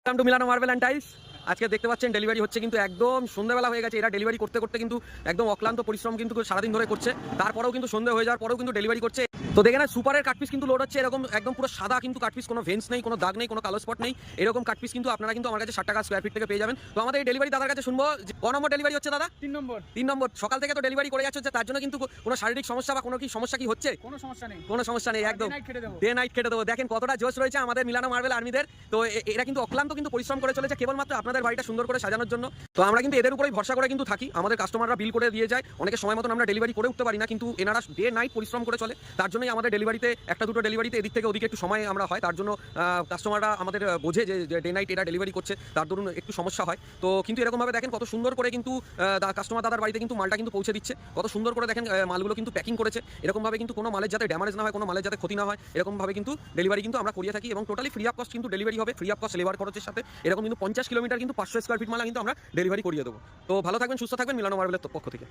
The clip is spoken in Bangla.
ওয়েলকাম টু মিলানো মার্বেল অ্যান্ড টাইলস। আজকে দেখতে পাচ্ছেন ডেলিভারি হচ্ছে, কিন্তু একদম সন্ধ্যাবেলা হয়ে গেছে। এরা ডেলিভারি করতে করতে কিন্তু একদম অক্লান্ত পরিশ্রম কিন্তু সারাদিন ধরে করছে, তারপরেও কিন্তু সন্ধ্যা হয়ে যাওয়ার পরেও কিন্তু ডেলিভারি করছে। তো দেখে না, সুপারের কাটপিস কিন্তু লোড হচ্ছে এরকম একদম পুরো সাদা কিন্তু কাটপিস, কোনো ভেন্স নেই, কোনো দাগ নেই, কোনো কালো স্পট নেই। এরকম কাটপিস কিন্তু আপনারা কিন্তু আমার কাছে 60 টাকা স্কোয়ার ফিট থেকে পেয়ে যাবেন। তো আমাদের এই ডেলিভারি দাদার কাছে শুনবো যে ক নম্বর ডেলিভারি হচ্ছে দাদা? 3 নম্বর। সকাল থেকে তো ডেলিভারি করে যাচ্ছে, তার জন্য কিন্তু কোনো শারীরিক সমস্যা বা কোনো কি সমস্যা কি হচ্ছে? কোনো সমস্যা নেই, একদম ডে নাইট খেটে দেবো। দেখেন কতটা জোশ রয়েছে আমাদের মিলানো মার্বেল আর্মিদের। তো এরা কিন্তু অক্লান্ত কিন্তু পরিশ্রম করে চলেছে কেবলমাত্র আপনাদের বাড়িটা সুন্দর করে সাজানোর জন্য। তো আমরা কিন্তু এদের উপরেই ভরসা করে কিন্তু থাকি। আমাদের কাস্টমাররা বিল করে দিয়ে যায়, অনেকে সময় মতন আমরা ডেলিভারি করে উঠতে পারি না, কিন্তু এনারা ডে নাইট পরিশ্রম করে চলে। তার জন্যই আমাদের ডেলিভারিতে একটা দুটো ডেলিভারিতে এদিক থেকে ওদিকে একটু সময় আমরা হয়, তার জন্য কাস্টমাররা আমাদের বোঝে যে ডে নাইট এরা ডেলিভারি করছে, তার দরুন একটু সমস্যা হয়। তো কিন্তু এরকমভাবে দেখেন কত সুন্দর করে কিন্তু কাস্টমার দাদার বাড়িতে কিন্তু মালটা কিন্তু পৌঁছে দিচ্ছে, কত সুন্দর করে দেখেন মালগুলো কিন্তু প্যাকিং করেছে। এরকমভাবে কিন্তু কোনো মালের যাতে ড্যামেজ না হয়, কোনো মালের যাতে ক্ষতি না হয়, এরকমভাবে কিন্তু ডেলিভারি কিন্তু আমরা করিয়ে থাকি। এবং টোটালি ফ্রি অফ কস্ট কিন্তু ডেলিভারি হবে, ফ্রি অফ কস্ট লেবার খরচের সাথে। এরকম কিন্তু 50 কিলোমিটার কিন্তু 500 স্কোয়ার ফিট মালা কিন্তু আমরা ডেলিভারি করিয়ে দেবো। তো ভালো থাকবেন, সুস্থ থাকবেন মিলানো মার্বেলের পক্ষ থেকে।